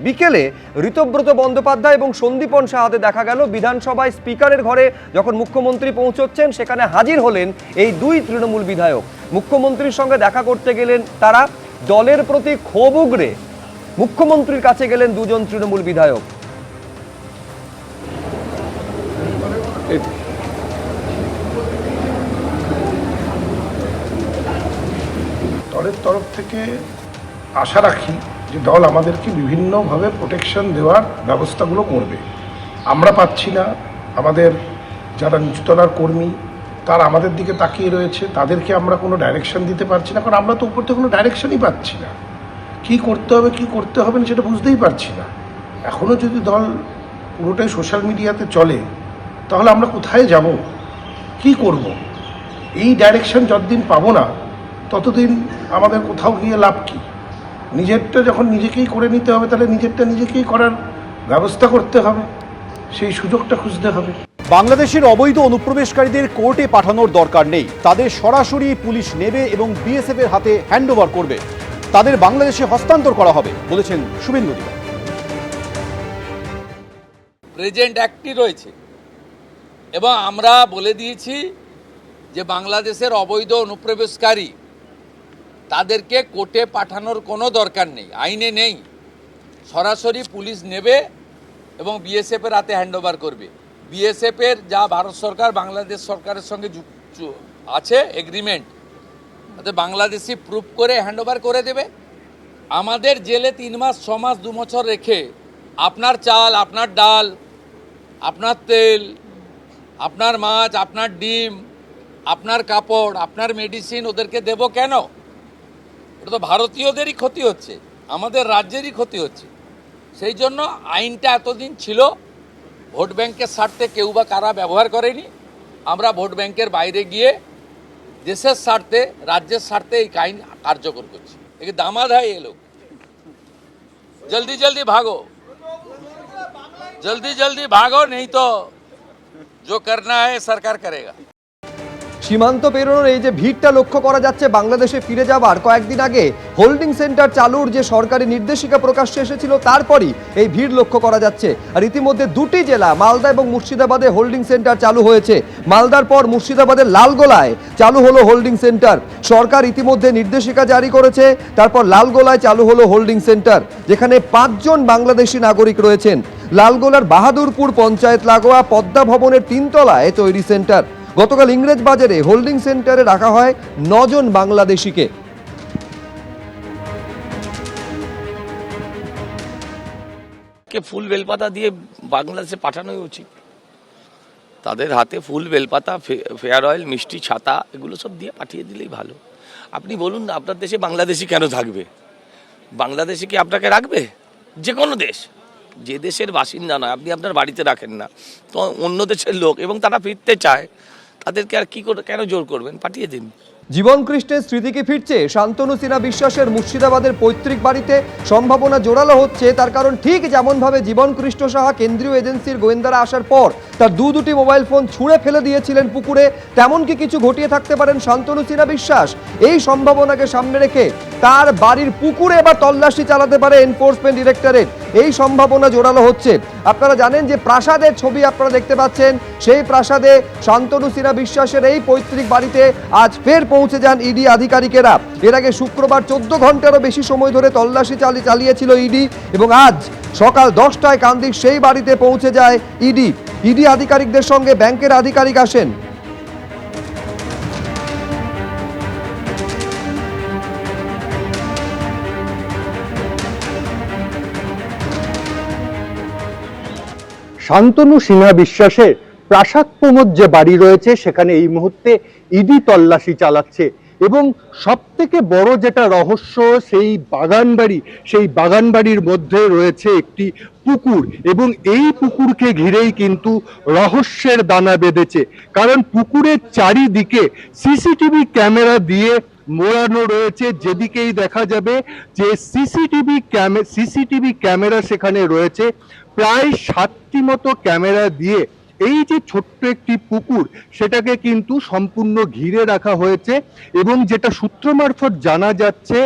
বিকেলে ঋতব্রত বন্দ্যোপাধ্যায় এবং সন্দীপন সাহাতে দেখা গেল বিধানসভায় স্পিকারের ঘরে যখন মুখ্যমন্ত্রী পৌঁছচ্ছেন সেখানে হাজির হলেন এই দুই তৃণমূল বিধায়ক। মুখ্যমন্ত্রীর সঙ্গে দেখা করতে গেলেন তারা, দলের প্রতি ক্ষোভ উগরে মুখ্যমন্ত্রীর কাছে গেলেন দুজন তৃণমূল বিধায়ক। দলের তরফ থেকে আশা রাখি যে দল আমাদেরকে বিভিন্নভাবে প্রোটেকশন দেওয়ার ব্যবস্থাগুলো করবে। আমরা পাচ্ছি না, আমাদের যারা নিচুতলার কর্মী তারা আমাদের দিকে তাকিয়ে রয়েছে, তাদেরকে আমরা কোনো ডাইরেকশন দিতে পারছি না, কারণ আমরা তো উপর থেকে কোনো ডাইরেকশনই পাচ্ছি না। কী করতে হবে কী করতে হবে না সেটা বুঝতেই পারছি না। এখনও যদি দল পুরোটাই সোশ্যাল মিডিয়াতে চলে তাহলে আমরা কোথায় যাব, কি করব? এই ডাইরেকশন যতদিন পাবো না ততদিন আমাদের কোথাও গিয়ে লাভ কি? নিজেরটা যখন নিজেকেই করে নিতে হবে তাহলে নিজেরটা নিজেকেই করার ব্যবস্থা করতে হবে, সেই সুযোগটা খুঁজতে হবে। বাংলাদেশের অবৈধ অনুপ্রবেশকারীদের কোর্টে পাঠানোর দরকার নেই, তাদের সরাসরি পুলিশ নেবে এবং বিএসএফ এর হাতে হ্যান্ডওভার করবে, তাদের বাংলাদেশে হস্তান্তর করা হবে বলেছেন শুভেন্দু অধিকারী। প্রেজেন্ট অ্যাক্টই রয়েছে এবং আমরা বলে দিয়েছি যে বাংলাদেশের অবৈধ অনুপ্রবেশকারী তাদেরকে কোর্টে পাঠানোর কোনো দরকার নেই, আইনে নেই। সরাসরি পুলিশ নেবে এবং বিএসএফের হাতে হ্যান্ডওভার করবে। বিএসএফের যা ভারত সরকার বাংলাদেশ সরকারের সঙ্গে আছে এগ্রিমেন্ট, তাতে বাংলাদেশি প্রুফ করে হ্যান্ডওভার করে দেবে। আমাদের জেলে 3 মাস 6 মাস 2 বছর রেখে আপনার চাল, আপনার ডাল, আপনার তেল, আপনার মাছ, আপনার ডিম, আপনার কাপড়, আপনার মেডিসিন ওদেরকে দেব কেন? ওটা তো ভারতীয়দেরই ক্ষতি হচ্ছে, আমাদের রাজ্যেরই ক্ষতি হচ্ছে। সেই জন্য আইনটা এতদিন ছিল ভোট ব্যাংকের স্বার্থে কেউ বা কারা ব্যবহার করেনি। আমরা ভোট ব্যাংকের বাইরে গিয়ে দেশের স্বার্থে, রাজ্যের স্বার্থে এই আইন কার্যকর করছি। एक दामाद है ये लोग, जल्दी जल्दी भागो, जल्दी जल्दी भागो, नहीं तो जो करना है सरकार करेगा। সীমান্ত পেরোনোর এই যে ভিড়টা লক্ষ্য করা যাচ্ছে বাংলাদেশে ফিরে যাবার কয়েকদিন আগে হোল্ডিং সেন্টার চালুর যে সরকারি নির্দেশিকা প্রকাশ্যে এসেছিল তারপরই এই ভিড় লক্ষ্য করা যাচ্ছে। আর ইতিমধ্যে দুটি জেলা মালদা এবং মুর্শিদাবাদে হোল্ডিং সেন্টার চালু হয়েছে। মালদার পর মুর্শিদাবাদের লালগোলায় চালু হলো হোল্ডিং সেন্টার। সরকার ইতিমধ্যে নির্দেশিকা জারি করেছে, তারপর লালগোলায় চালু হলো হোল্ডিং সেন্টার, যেখানে 5 জন বাংলাদেশি নাগরিক রয়েছেন। লালগোলার বাহাদুরপুর পঞ্চায়েত লাগোয়া পদ্মা ভবনের 3 তলায় তৈরি সেন্টার। গতকাল ইংরেজ বাজারে হোল্ডিং সেন্টারে রাখা হয় 9 জন বাংলাদেশিকে। ফুল বেলপাতা দিয়ে বাংলাদেশে পাঠানোই উচিত। তাদের হাতে ফুল বেলপাতা, ফেয়ার অয়েল, মিষ্টি, ছাতা এগুলো সব দিয়ে পাঠিয়ে দিলেই ভালো। আপনি বলুন না, আপনার দেশে বাংলাদেশি কেন থাকবে? বাংলাদেশি কি আপনাকে রাখবে? যে কোনো দেশ, যে দেশের বাসিন্দা নয়, আপনি আপনার বাড়িতে রাখেন না, তো অন্য দেশের লোক এবং তারা ফিরতে চায়, তাদেরকে আর কি করে কেন জোর করবেন? পাঠিয়ে দিন। জীবন কৃষ্ণের স্মৃতি কি ফিরছে? শান্তনু সিনহা বিশ্বাসের মুর্শিদাবাদের পৈতৃক বাড়িতে সম্ভাবনা জোরালো হচ্ছে। তার কারণ ঠিক যেমনভাবে জীবন কৃষ্ণ সাহা কেন্দ্রীয় এজেন্সির গোয়েন্দারা আসার পর তার দুটি মোবাইল ফোন ছুঁড়ে ফেলে দিয়েছিলেন পুকুরে, তেমন কি কিছু ঘটিয়ে থাকতে পারেন শান্তনু সিনহা বিশ্বাস? এই সম্ভাবনাকে সামনে রেখে তার বাড়ির পুকুরে এবার তল্লাশি চালাতে পারে এনফোর্সমেন্ট ডিরেক্টরেট। এই সম্ভাবনা জোরালো হচ্ছে। আপনারা জানেন যে প্রাসাদের ছবি আপনারা দেখতে পাচ্ছেন, সেই প্রাসাদে শান্তনু সিনহা বিশ্বাসের এই পৈতৃক বাড়িতে আজ ফের পৌঁছে যান ইডি আধিকারিকেরা। এর আগে শুক্রবার 14 ঘন্টারও বেশি সময় ধরে তল্লাশি চালিয়েছিল ইডি এবং আজ সকাল 10টায় কান্দির সেই বাড়িতে পৌঁছে যায় ইডি। ইডি আধিকারিকদের সঙ্গে ব্যাংকের আধিকারিক আসেন। শান্তনু সিনহা বিশ্বাসের প্রাসাদ প্রমোদ যে বাড়ি রয়েছে সেখানে এই মুহূর্তে ইডি তল্লাশি চালাচ্ছে এবং সবথেকে বড় যেটা রহস্য, সেই বাগানবাড়ির মধ্যে রয়েছে একটি পুকুর এবং এই পুকুরকে ঘিরেই কিন্তু রহস্যের দানা বেঁধেছে। কারণ পুকুরের চারিদিকে সিসিটিভি ক্যামেরা দিয়ে মোড়ানো রয়েছে, যেদিকেই দেখা যাবে যে সিসিটিভি ক্যামেরা সেখানে রয়েছে। প্রায় 7টি মতো ক্যামেরা দিয়ে এই যে ছোট্ট একটি পুকুর সেটাকে কিন্তু সম্পূর্ণ ঘিরে রাখা হয়েছে এবং যেটা সূত্র মারফত জানা যাচ্ছে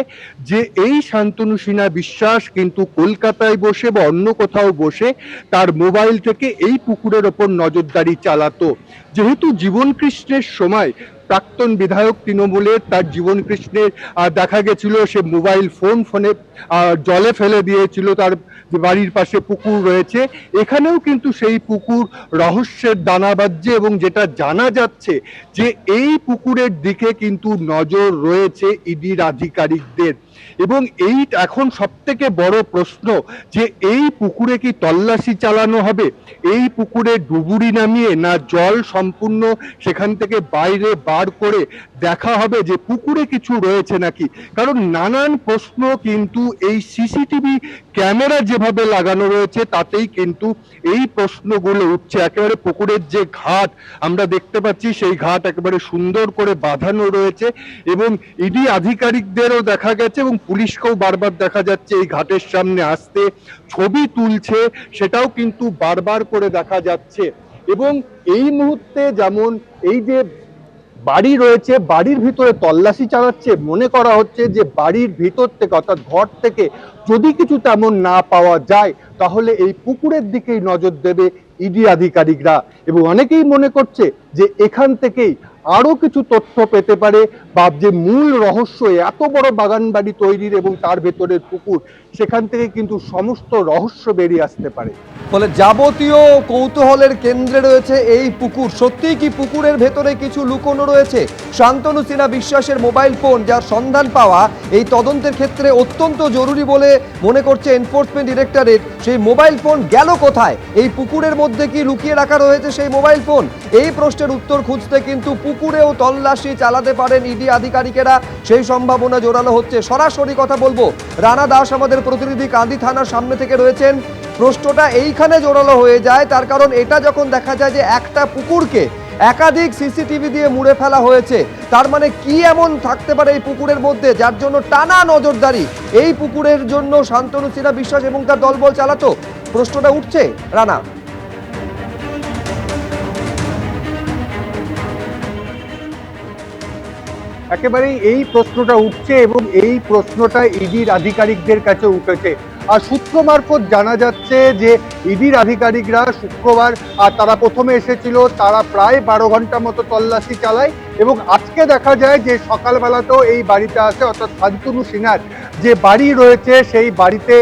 যে এই শান্তনু সিনহা বিশ্বাস কিন্তু কলকাতায় বসে বা অন্য কোথাও বসে তার মোবাইল থেকে এই পুকুরের ওপর নজরদারি চালাতো। যেহেতু জীবন কৃষ্ণের সময় প্রাক্তন বিধায়ক তৃণমূলের তার জীবন কৃষ্ণের দেখা গেছিল সে মোবাইল ফোনে জলে ফেলে দিয়েছিল, তার যে বাড়ির পাশে পুকুর রয়েছে এখানেও কিন্তু সেই পুকুর রহস্যের দানা বাজছে এবং যেটা জানা যাচ্ছে যে এই পুকুরের দিকে কিন্তু নজর রয়েছে ইডির আধিকারিকদের। এবং এই এখন সবথেকে বড় প্রশ্ন যে এই পুকুরে কি তল্লাশি চালানো হবে, এই পুকুরে ডুবুরি নামিয়ে না জল সম্পূর্ণ সেখান থেকে বাইরে বার করে দেখা হবে যে পুকুরে কিছু রয়েছে নাকি। কারণ নানান প্রশ্ন কিন্তু এই সিসিটিভি ক্যামেরা যেভাবে লাগানো রয়েছে তাতেই কিন্তু এই প্রশ্নগুলো উঠছে। একেবারে পুকুরের যে ঘাট আমরা দেখতে পাচ্ছি সেই ঘাট একেবারে সুন্দর করে বাঁধানো রয়েছে এবং ইডি আধিকারিকদেরও দেখা গেছে এবং পুলিশকেও বারবার দেখা যাচ্ছে এই ঘাটের সামনে আসতে, ছবি তুলছে, সেটাও কিন্তু বারবার করে দেখা যাচ্ছে। এবং এই মুহূর্তে যেমন এই যে বাড়ি রয়েছে বাড়ির ভিতরে তল্লাশি চালাচ্ছে, মনে করা হচ্ছে যে বাড়ির ভিতর থেকে অর্থাৎ ঘর থেকে যদি কিছু তেমন না পাওয়া যায় তাহলে এই পুকুরের দিকেই নজর দেবে ইডি আধিকারিকরা। এবং অনেকেই মনে করছে যে এখান থেকেই আরো কিছু তথ্য পেতে পারে বা যে মূল রহস্য এত বড় বাগান বাড়ি তৈরির এবং তার ভেতরের পুকুর, সেখান থেকে কিন্তু সমস্ত রহস্য বেরিয়ে আসতে পারে। ফলে যাবতীয় কৌতূহলের কেন্দ্রে রয়েছে এই পুকুর। সত্যিই কি পুকুরের ভেতরে কিছু লুকোনো রয়েছে? শান্তনু সিনহা বিশ্বাসের মোবাইল ফোন যার সন্ধান পাওয়া এই তদন্তের ক্ষেত্রে অত্যন্ত জরুরি বলে মনে করছে এনফোর্সমেন্ট ডিরেক্টরেট। সেই মোবাইল ফোন গেল কোথায়? এই পুকুরের মধ্যে কি লুকিয়ে রাখা রয়েছে সেই মোবাইল ফোন? এই প্রশ্নের উত্তর খুঁজতে কিন্তু পুকুরেও তল্লাশি চালাতে পারেন ইডি আধিকারিকেরা, সেই সম্ভাবনা জোরালো হচ্ছে। সরাসরি কথা বলবো, রানা দাস আমাদের প্রতিনিধি কান্দি থানার সামনে থেকে রয়েছেন। প্রশ্নটা এইখানে জোরালো হয়ে যায়, তার কারণ এটা যখন দেখা যায় যে একটা পুকুরকে একাধিক সিসিটিভি দিয়ে মুড়ে ফেলা হয়েছে, তার মানে কি এমন থাকতে পারে এই পুকুরের মধ্যে যার জন্য টানা নজরদারি এই পুকুরের জন্য শান্তনু সিনহা বিশ্বাস এবং তার দলবল চালাতো? প্রশ্নটা উঠছে রানা। একেবারেই এই প্রশ্নটা উঠছে এবং এই প্রশ্নটা ইডির আধিকারিকদের কাছে উঠেছে। আর সূত্র মারফত জানা যাচ্ছে যে ইডির আধিকারিকরা শুক্রবার তারা প্রথমে এসেছিল, তারা প্রায় 12 ঘন্টা মতো তল্লাশি চালায় এবং আজকে দেখা যায় যে সকালবেলাতেও এই বাড়িতে আসে, অর্থাৎ শান্তনু সিনহার যে বাড়ি রয়েছে সেই বাড়িতে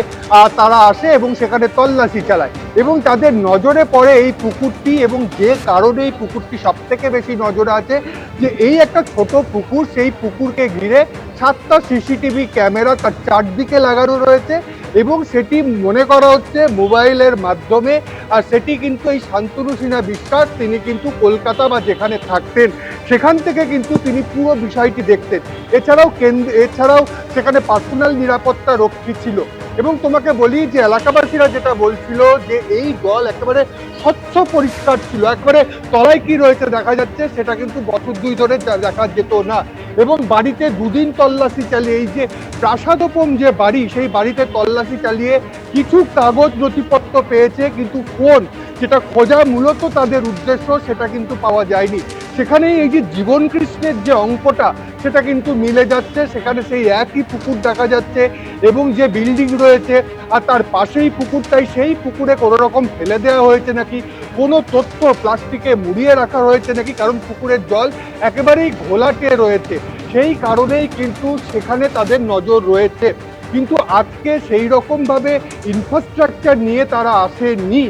তারা আসে এবং সেখানে তল্লাশি চালায় এবং তাদের নজরে পড়ে এই পুকুরটি। এবং যে কারণে এই পুকুরটি সব থেকে বেশি নজরে আছে যে এই একটা ছোট পুকুর, সেই পুকুরকে ঘিরে 7টা সিসিটিভি ক্যামেরা তার চারদিকে লাগানো রয়েছে এবং সেটি মনে করা হচ্ছে মোবাইলের মাধ্যমে। আর সেটি কিন্তু এই শান্তনু সিনহা বিশ্বাস তিনি কিন্তু কলকাতা বা যেখানে থাকতেন সেখান থেকে কিন্তু তিনি পুরো বিষয়টি দেখতেন। এছাড়াও সেখানে পার্সোনাল নিরাপত্তা রক্ষী ছিল। এবং তোমাকে বলি যে এলাকাবাসীরা যেটা বলছিল যে এই জল একেবারে স্বচ্ছ পরিষ্কার ছিল, একেবারে তলায় কি রয়েছে দেখা যাচ্ছে সেটা কিন্তু বছর 2 ধরে দেখা যেত না। এবং বাড়িতে 2 দিন তল্লাশি চালিয়ে এই যে প্রাসাদোপম যে বাড়ি সেই বাড়িতে তল্লাশি চালিয়ে কিছু কাগজ নথিপত্র পেয়েছে, কিন্তু ফোন যেটা খোঁজা মূলত তাদের উদ্দেশ্য সেটা কিন্তু পাওয়া যায়নি। সেখানে এই যে জীবন কৃষ্ণের যে অঙ্কটা সেটা কিন্তু মিলে যাচ্ছে, সেখানে সেই একই পুকুর দেখা যাচ্ছে এবং যে বিল্ডিং রয়েছে আর তার পাশেই পুকুরটাই, সেই পুকুরে কোনো রকম ফেলে দেওয়া হয়েছে নাকি, কোনো তথ্য প্লাস্টিকে মুড়িয়ে রাখা হয়েছে নাকি, কারণ পুকুরের জল একেবারেই ঘোলাটে রয়েছে, সেই কারণেই কিন্তু সেখানে তাদের নজর রয়েছে। কিন্তু আজকে সেই রকম ভাবে ইনফ্রাস্ট্রাকচার নিয়ে তারা আসেনি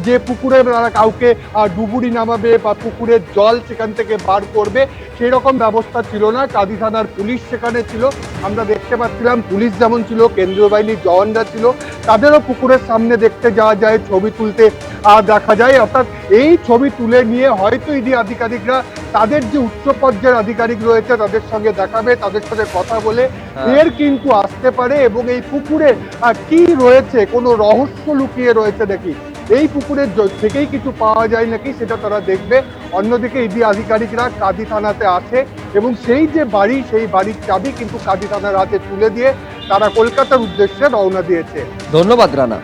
যে পুকুরে তারা কাউকে ডুবুরি নামাবে বা পুকুরের জল সেখান থেকে বার করবে, সেই রকম ব্যবস্থা ছিল না। কাঁদি থানার পুলিশ সেখানে ছিল, আমরা দেখতে পাচ্ছিলাম পুলিশ যেমন ছিল, কেন্দ্রীয় বাহিনীর জওয়ানরা ছিল, তাদেরও পুকুরের সামনে দেখতে যাওয়া যায়, ছবি তুলতে দেখা যায়। অর্থাৎ এই ছবি তুলে নিয়ে হয়তো ইডি আধিকারিকরা তাদের যে উচ্চ পর্যায়ের আধিকারিক রয়েছে তাদের সঙ্গে দেখাবে, তাদের সঙ্গে কথা বলে এর কিন্তু আসতে পারে এবং এই পুকুরে কি রয়েছে, কোনো রহস্য লুকিয়ে রয়েছে নাকি, এই পুকুরের থেকেই কিছু পাওয়া যায় নাকি সেটা তারা দেখবে। অন্যদিকে ইডি আধিকারিকরা কাঁদি থানাতে আছে এবং সেই যে বাড়ি সেই বাড়ির চাবি কিন্তু কাঁদি থানার হাতে তুলে দিয়ে তারা কলকাতার উদ্দেশ্যে রওনা দিয়েছে। ধন্যবাদ রানা।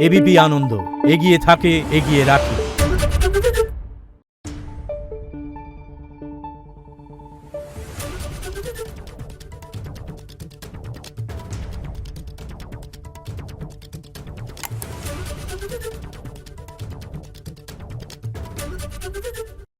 এবিপি আনন্দ, এগিয়ে থাকে, এগিয়ে রাখে।